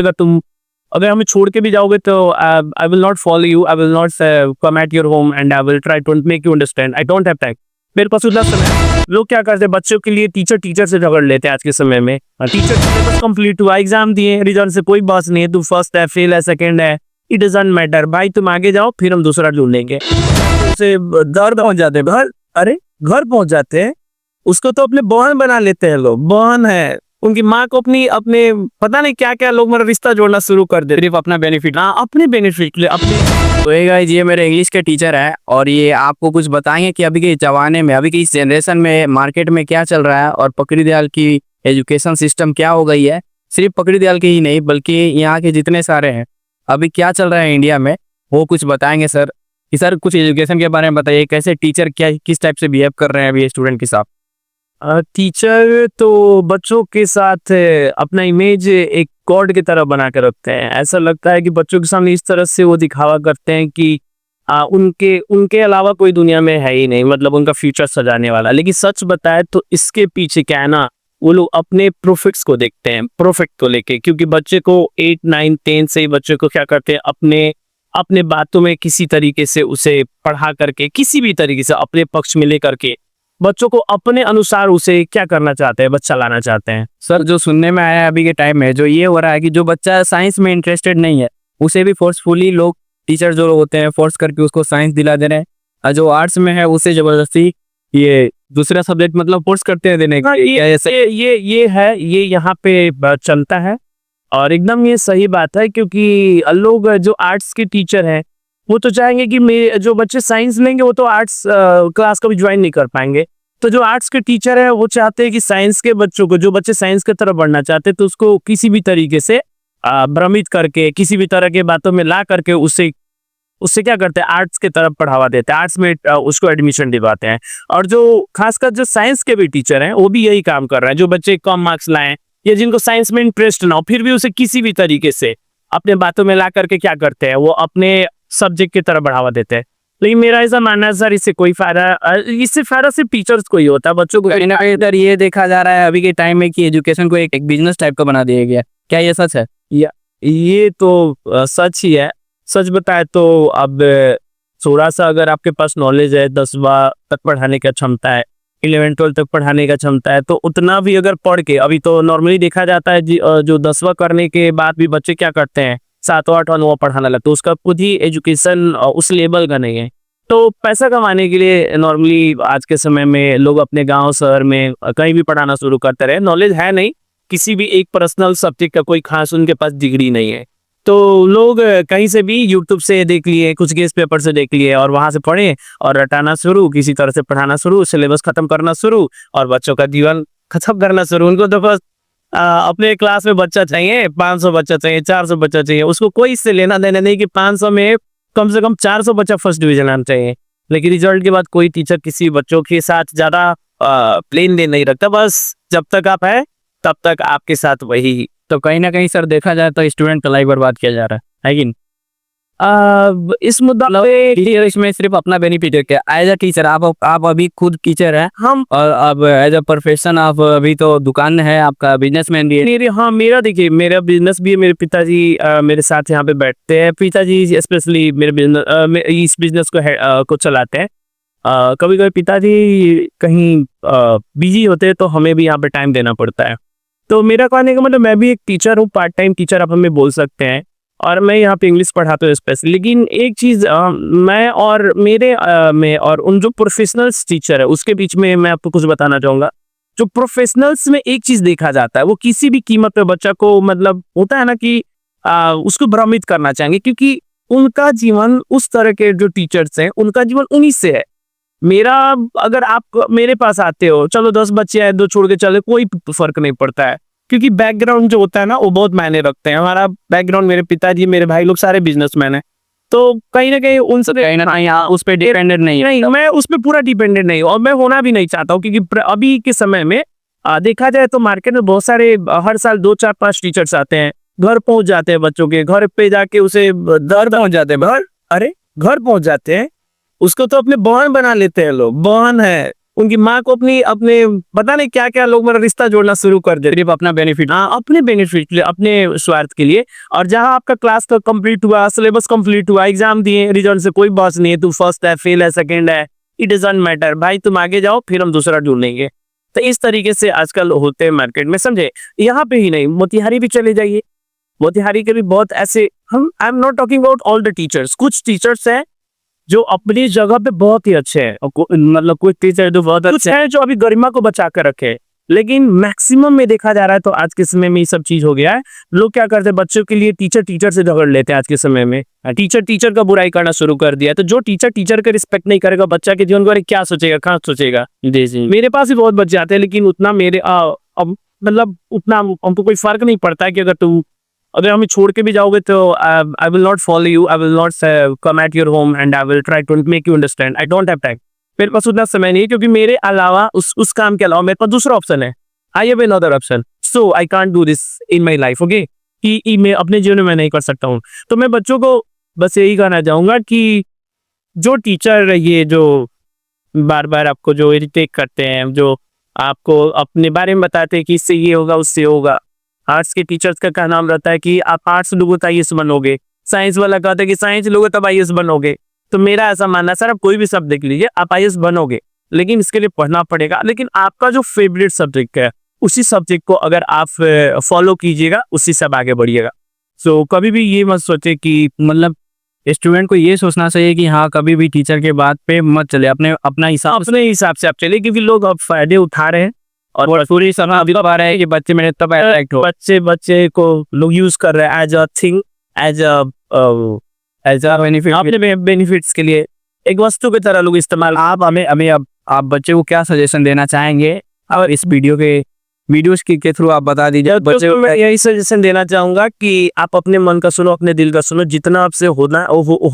अगर तुम अगर हमें छोड़ के भी जाओगे तो I will not follow you, I will not come at your home and I will try to make you understand, I don't have time. मेरे पास उतना समय है। लोग क्या करते हैं, बच्चों के लिए टीचर से झगड़ लेते हैं आज के समय में। टीचर सिलेबस कंप्लीट हुआ, एग्जाम दिए, रिजल्ट से कोई बात नहीं है, तू फर्स्ट है, फेल है, सेकंड है, इट डजंट मैटर भाई, तुम आगे जाओ, फिर हम दूसरा ढूंढेंगे। उसे दर्द पहुंच जाते हैं घर, अरे घर पहुंच जाते हैं, उसको तो अपने बहन बना लेते हैं लोग, बहन है, उनकी माँ को अपनी अपने पता नहीं क्या क्या लोग मेरा रिश्ता जोड़ना शुरू कर दे, सिर्फ अपना बेनिफिट, हाँ अपने बेनिफिट ले अपने। तो ये गाइस, ये मेरे इंग्लिश के टीचर है और ये आपको कुछ बताएंगे कि अभी के जमाने में, अभी की इस जनरेशन में मार्केट में क्या चल रहा है और पकड़ी दयाल की एजुकेशन सिस्टम क्या हो गई है। सिर्फ पकड़ी दयाल की ही नहीं बल्कि यहाँ के जितने सारे हैं, अभी क्या चल रहा है इंडिया में, वो कुछ बताएंगे सर। कि सर कुछ एजुकेशन के बारे में बताइए, कैसे टीचर क्या किस टाइप से बिहेव कर रहे हैं अभी स्टूडेंट के साथ। टीचर तो बच्चों के साथ अपना इमेज एक गॉड की तरह बना के रखते हैं। ऐसा लगता है कि बच्चों के सामने इस तरह से वो दिखावा करते हैं कि उनके उनके अलावा कोई दुनिया में है ही नहीं, मतलब उनका फ्यूचर सजाने वाला। लेकिन सच बताए तो इसके पीछे क्या है ना, वो लोग अपने प्रॉफिट्स को देखते हैं, प्रॉफिट को लेके। क्योंकि बच्चे को 8, 9, 10 से ही बच्चे को क्या करते हैं, अपने अपने बातों में किसी तरीके से उसे पढ़ा करके, किसी भी तरीके से अपने पक्ष में लेकर के बच्चों को अपने अनुसार उसे क्या करना चाहते हैं, बच्चा लाना चाहते हैं। सर जो सुनने में आया है अभी के टाइम में, जो ये हो रहा है कि जो बच्चा साइंस में इंटरेस्टेड नहीं है उसे भी फोर्सफुली लोग, टीचर जो होते हैं, फोर्स करके उसको साइंस दिला दे रहे हैं, और जो आर्ट्स में है उसे जबरदस्ती ये दूसरा सब्जेक्ट मतलब फोर्स करते हैं देने हाँ, ये है, ये यहाँ पे चलता है और एकदम ये सही बात है। क्योंकि लोग जो आर्ट्स के टीचर हैं वो तो चाहेंगे कि जो बच्चे साइंस लेंगे वो तो आर्ट्स क्लास कभी ज्वाइन नहीं कर पाएंगे। तो जो आर्ट्स के टीचर है वो चाहते हैं कि साइंस के बच्चों को, जो बच्चे साइंस की तरफ बढ़ना चाहते हैं, तो उसको किसी भी तरीके से भ्रमित करके, किसी भी तरह के बातों में ला करके उससे उससे क्या करते हैं, आर्ट्स की तरफ बढ़ावा देते हैं, आर्ट्स में उसको एडमिशन दिलवाते हैं। और जो खासकर जो साइंस के भी टीचर हैं वो भी यही काम कर रहे हैं। जो बच्चे कम मार्क्स लाएं या जिनको साइंस में इंटरेस्ट ना हो, फिर भी उसे किसी भी तरीके से अपने बातों में ला करके क्या करते हैं, वो अपने सब्जेक्ट की तरफ बढ़ावा देते हैं। लेकिन मेरा ऐसा मानना है सर, इससे फायदा सिर्फ टीचर्स को ही होता है, बच्चों को। इधर ये देखा जा रहा है अभी के टाइम में कि एजुकेशन को एक बिजनेस टाइप का बना दिया गया, क्या ये सच है? ये तो सच ही है। सच बताए तो अब थोड़ा सा अगर आपके पास नॉलेज है, 10वां तक पढ़ाने का क्षमता है, 11, 12 तक पढ़ाने का क्षमता है, तो उतना भी अगर पढ़ के, अभी तो नॉर्मली देखा जाता है जो 10वां करने के बाद भी बच्चे क्या करते हैं, 7वां 8वां 9वां पढ़ाना लगता है, तो उसका खुद ही एजुकेशन उस लेवल का नहीं है। तो पैसा कमाने के लिए नॉर्मली आज के समय में लोग अपने गांव शहर में कहीं भी पढ़ाना शुरू करते रहे। नॉलेज है नहीं, किसी भी एक पर्सनल सब्जेक्ट का कोई खास उनके पास डिग्री नहीं है, तो लोग कहीं से भी यूट्यूब से देख लिए, कुछ गेस्ट पेपर से देख लिए और वहां से पढ़े और रटाना शुरू, किसी तरह से पढ़ाना शुरू, सिलेबस खत्म करना शुरू और बच्चों का जीवन खत्म करना शुरू। उनको तो बस अपने क्लास में बच्चा चाहिए, 500 बच्चा चाहिए, 400 बच्चा चाहिए, उसको कोई इससे लेना देना नहीं कि 500 में कम से कम 400 बच्चा फर्स्ट डिवीजन आना चाहिए। लेकिन रिजल्ट के बाद कोई टीचर किसी बच्चों के साथ ज्यादा प्लेन दे नहीं रखता, बस जब तक आप है तब तक आपके साथ वही। तो कहीं ना कहीं सर देखा जाए तो स्टूडेंट का लाइफ बर्बाद किया जा रहा है कि नहीं? इस मुद्दा टीचर इसमें सिर्फ अपना बेनिफिट है क्या? एज अ टीचर आप अभी खुद टीचर हैं हम, और अब एज अ प्रोफेशन आप अभी तो दुकान है आपका, बिजनेसमैन भी है। हाँ मेरा देखिए, मेरा बिजनेस भी है, मेरे पिताजी मेरे साथ यहाँ पे बैठते हैं। पिताजी स्पेशली मेरे बिजनेस इस बिजनेस को चलाते हैं। कभी कभी पिताजी कहीं बिजी होते हैं तो हमें भी यहाँ पे टाइम देना पड़ता है। तो मेरा कहने का मतलब, मैं भी एक टीचर हूँ, पार्ट टाइम टीचर आप हमें बोल सकते हैं, और मैं यहाँ पे इंग्लिश पढ़ाता हूँ स्पेशली। लेकिन एक चीज़ मैं और मेरे में और उन जो प्रोफेशनल्स टीचर है उसके बीच में मैं आपको कुछ बताना चाहूँगा। जो प्रोफेशनल्स में एक चीज़ देखा जाता है, वो किसी भी कीमत पे बच्चा को, मतलब होता है ना कि उसको भ्रमित करना चाहेंगे, क्योंकि उनका जीवन, उस तरह के जो टीचर्स हैं उनका जीवन उन्हीं से है। मेरा, अगर आप मेरे पास आते हो, चलो 10 बच्चे हैं, 2 छोड़ के चले, कोई फर्क नहीं पड़ता है, क्योंकि बैकग्राउंड जो होता है ना वो बहुत मायने रखते हैं। हमारा बैकग्राउंड, मेरे पिताजी, मेरे भाई लोग सारे बिजनेसमैन हैं, तो कहीं ना कहीं उनसे उस पर डिपेंडेंट नहीं, मैं उस पर पूरा डिपेंडेंट नहीं हूँ और मैं होना भी नहीं चाहता हूँ। क्योंकि अभी के समय में देखा जाए तो मार्केट में बहुत सारे हर साल 2, 4, 5 टीचर्स आते हैं, घर पहुंच जाते हैं, बच्चों के घर पे जाके उसे दर्द पहुंच जाते हैं, घर पहुंच जाते हैं, उसको तो अपने बहन बना लेते हैं लोग, बहन है, उनकी माँ को अपनी अपने पता नहीं क्या क्या लोग मेरा रिश्ता जोड़ना शुरू कर देते, सिर्फ अपना बेनिफिट। हाँ अपने बेनिफिट के लिए, अपने स्वार्थ के लिए। और जहाँ आपका क्लास का कंप्लीट हुआ, सिलेबस कंप्लीट हुआ, एग्जाम दिए, रिजल्ट से कोई बात नहीं है, तू फर्स्ट है, फेल है, सेकंड है, इट डजंट मैटर भाई, तुम आगे जाओ, फिर हम दूसरा ढूंढेंगे। तो इस तरीके से आजकल होते हैं मार्केट में, समझे। यहाँ पे ही नहीं, मोतिहारी भी चले जाइए, मोतिहारी के भी बहुत ऐसे, हम I am not talking about all the teachers, कुछ टीचर्स हैं जो अपनी जगह पे बहुत ही अच्छे हैं, और मतलब कुछ टीचर जो बहुत अच्छे हैं जो अभी गरिमा को बचा कर रखे हैं। लेकिन मैक्सिमम में देखा जा रहा है तो आज के समय में ये सब चीज हो गया है। लोग क्या करते हैं, बच्चों के लिए टीचर टीचर से झगड़ लेते हैं आज के समय में, टीचर टीचर का बुराई करना शुरू कर दिया है। तो जो टीचर टीचर का रिस्पेक्ट नहीं करेगा, बच्चा के जीवन के बारे में क्या सोचेगा, कहाँ सोचेगा। जी जी। मेरे पास भी बहुत बच्चे आते हैं, लेकिन उतना मेरे मतलब उतना हमको कोई फर्क नहीं पड़ता है कि अगर हमें छोड़ के भी जाओगे तो I will not follow you, I will not come at your home and I will try to make you understand. I don't have time, मेरे पास उतना समय नहीं है, क्योंकि मेरे अलावा उस काम के अलावा मेरे पास दूसरा ऑप्शन है। I have another option, so I can't do this in my life. Okay, कि मैं अपने जीवन में नहीं कर सकता हूँ। तो मैं बच्चों को बस यही कहना चाहूंगा कि जो टीचर ये जो बार बार आपको जो इरिटेट करते हैं, जो आपको अपने बारे में बताते हैं कि इससे ये होगा उससे होगा, आर्ट्स के टीचर्स का क्या नाम रहता है कि आप आर्ट्स लोगो तो IAS बनोगे, साइंस वाला कहता है कि साइंस लोगो तब IAS बनोगे। तो मेरा ऐसा मानना है सर, आप कोई भी सब देख लीजिए, आप IAS बनोगे, लेकिन इसके लिए पढ़ना पड़ेगा। लेकिन आपका जो फेवरेट सब्जेक्ट है, उसी सब्जेक्ट को अगर आप फॉलो कीजिएगा, उसी से आप आगे बढ़िएगा। सो कभी भी ये मत सोचे कि मतलब स्टूडेंट को ये सोचना चाहिए कि हाँ कभी भी टीचर के बात पे मत चले, अपना हिसाब अपने हिसाब से आप चलिए, क्योंकि लोग अब फायदे उठा रहे हैं और पूरी समय अभी पा रहे हैं कि बच्चे मेरे तब अट्रैक्ट हो। बच्चे को लोग यूज कर रहे हैं as a thing, as a benefit. अपने बेनिफिट्स के लिए, एक वस्तु की तरह लोग इस्तेमाल। आप हमें अब आप बच्चे को क्या सजेशन देना चाहेंगे और इस वीडियोस के थ्रू आप बता दीजिए बच्चे को। मैं यही सजेशन देना चाहूंगा कि आप अपने मन का सुनो, अपने दिल का सुनो, जितना आपसे होना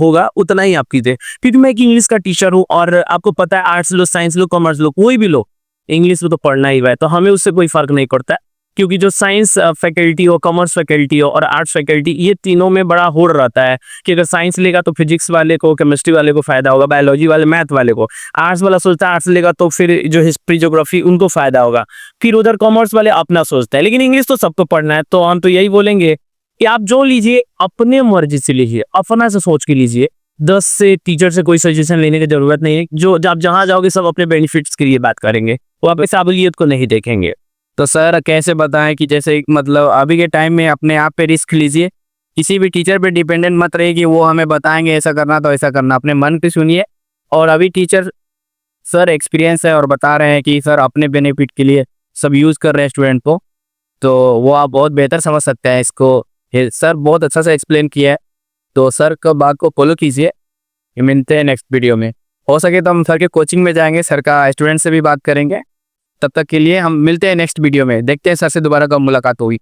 होगा उतना ही आप कीजिए। क्योंकि मैं एक इंग्लिश का टीचर हूँ, और आपको पता है आर्ट्स लो, साइंस लो, कॉमर्स लो, कोई भी लो, इंग्लिश में तो पढ़ना ही है। तो हमें उससे कोई फर्क नहीं पड़ता है, क्योंकि जो साइंस फैकल्टी हो, कॉमर्स फैकल्टी हो और आर्ट्स फैकल्टी, ये तीनों में बड़ा होड़ रहता है कि अगर साइंस लेगा तो फिजिक्स वाले को, केमिस्ट्री वाले को फायदा होगा, बायोलॉजी वाले मैथ वाले को, आर्ट्स वाला सोचता है आर्ट्स लेगा तो फिर जो हिस्ट्री ज्योग्राफी उनको फायदा होगा, फिर उधर कॉमर्स वाले अपना सोचता है। लेकिन इंग्लिश तो सबको पढ़ना है। तो हम तो यही बोलेंगे कि आप जो लीजिए अपने मर्जी से लीजिए, अपना से सोच के लीजिए। 10 से टीचर से कोई सजेशन लेने की जरूरत नहीं है। जो आप जहाँ जाओगे सब अपने बेनिफिट्स के लिए बात करेंगे, वो आप काबिलियत को नहीं देखेंगे। तो सर कैसे बताएं कि जैसे मतलब अभी के टाइम में अपने आप पे रिस्क लीजिए, किसी भी टीचर पे डिपेंडेंट मत रहिए कि वो हमें बताएंगे ऐसा करना तो ऐसा करना, अपने मन पे सुनिए। और अभी टीचर सर एक्सपीरियंस है और बता रहे हैं कि सर अपने बेनिफिट के लिए सब यूज़ कर रहे हैं स्टूडेंट को, तो वो आप बहुत बेहतर समझ सकते हैं इसको। सर बहुत अच्छा से एक्सप्लेन किया है, तो सर का बात को फॉलो कीजिए। मिलते हैं नेक्स्ट वीडियो में, हो सके तो हम सर के कोचिंग में जाएंगे, सर का स्टूडेंट से भी बात करेंगे। तब तक के लिए हम मिलते हैं नेक्स्ट वीडियो में, देखते हैं सर से दोबारा कब मुलाकात होगी।